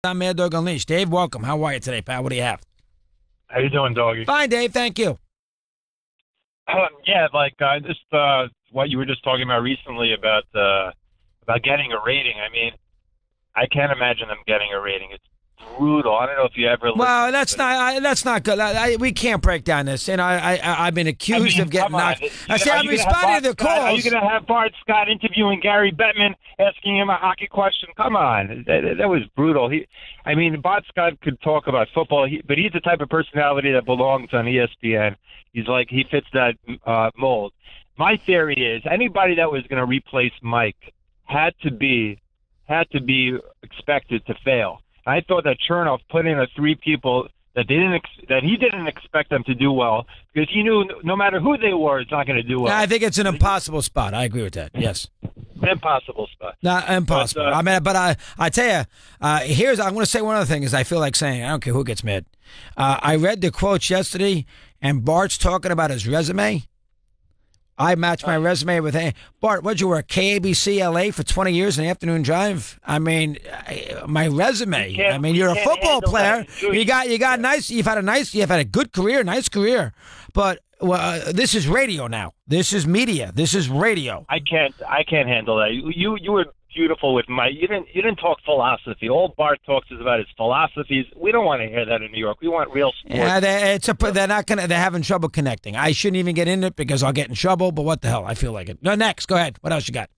I'm Mad Dog Unleashed. Dave, welcome. How are you today, pal? What do you have? How you doing, doggy? Fine, Dave. Thank you. Yeah, just what you were just talking about recently about getting a rating. I mean, I can't imagine them getting a rating. It's brutal. I don't know if you ever. Well, that's not good. We can't break down this. And I've been accused of getting knocked. I'm responding to the calls. Are you going to have Bart Scott interviewing Gary Bettman, asking him a hockey question? Come on, that was brutal. Bart Scott could talk about football, but he's the type of personality that belongs on ESPN. He fits that mold. My theory is anybody that was going to replace Mike had to be expected to fail. I thought that Chernoff put in three people that he didn't expect them to do well because he knew no matter who they were, it's not going to do well. I think it's an impossible spot. I agree with that. Yes, impossible spot. Not impossible. I tell you, I'm going to say one other thing. Is I feel like saying I don't care who gets mad. I read the quotes yesterday, and Bart's talking about his resume. I matched my resume with Bart. What'd you work? KABC LA for 20 years in the afternoon drive. My resume. You're a football player. You've had a good career, nice career. But this is radio now. This is media. This is radio. I can't handle that. You were beautiful with Mike. You didn't talk philosophy. All Bart talks is about his philosophies. We don't want to hear that in New York. We want real sports. Yeah, they're having trouble connecting. I shouldn't even get in it because I'll get in trouble. But what the hell? I feel like it. No, next, go ahead. What else you got?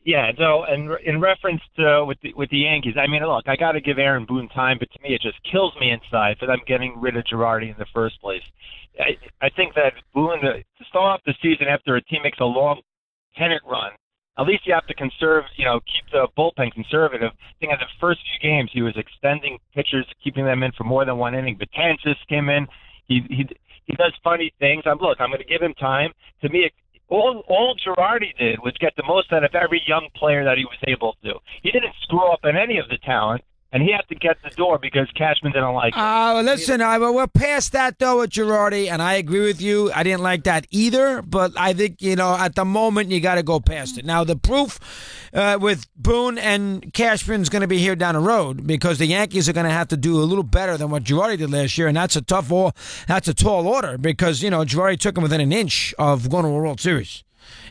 Yeah. So, and in reference to with the Yankees, look, I got to give Aaron Boone time, but to me, it just kills me inside for them getting rid of Girardi in the first place. I think that Boone to start off the season after a team makes a long pennant run. At least you have to conserve, keep the bullpen conservative. I think in the first few games he was extending pitchers, keeping them in for more than one inning. Betances came in. He does funny things. I'm going to give him time. To me, all Girardi did was get the most out of every young player that he was able to. He didn't screw up in any of the talent. And he had to get the door because Cashman didn't like it. Listen, we're past that, though, with Girardi, and I agree with you. I didn't like that either, but I think, at the moment, you got to go past it. Now, the proof with Boone and Cashman's going to be here down the road because the Yankees are going to have to do a little better than what Girardi did last year, and that's a tall order because, Girardi took him within an inch of going to a World Series.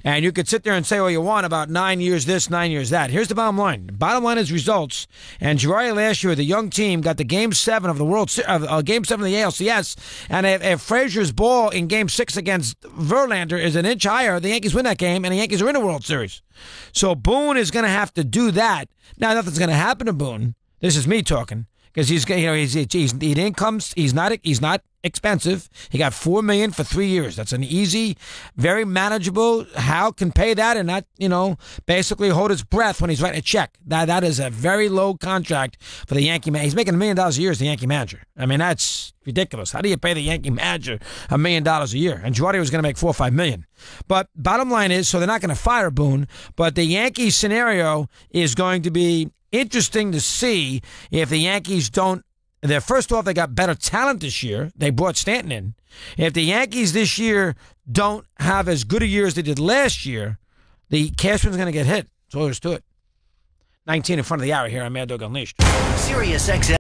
And you could sit there and say all you want about 9 years this, 9 years that. Here's the bottom line. The bottom line is results. And Girardi last year, the young team, got the Game 7 of the Game 7 of the ALCS. And if Frazier's ball in Game 6 against Verlander is an inch higher, the Yankees win that game, and the Yankees are in the World Series. So Boone is going to have to do that. Now, nothing's going to happen to Boone. This is me talking. Because he's not expensive. He got $4 million for 3 years. That's an easy, very manageable. Hal can pay that and not, basically hold his breath when he's writing a check. That is a very low contract for the Yankee man. He's making $1 million a year as the Yankee manager. That's ridiculous. How do you pay the Yankee manager $1 million a year? And Girardi was going to make $4 or $5 million. But bottom line is, so they're not going to fire Boone. But the Yankee scenario is going to be interesting to see if the Yankees don't. First off, they got better talent this year. They brought Stanton in. If the Yankees this year don't have as good a year as they did last year, the Cashman's going to get hit. That's all there is to it. 19 in front of the hour here on Mad Dog Unleashed. SiriusXM.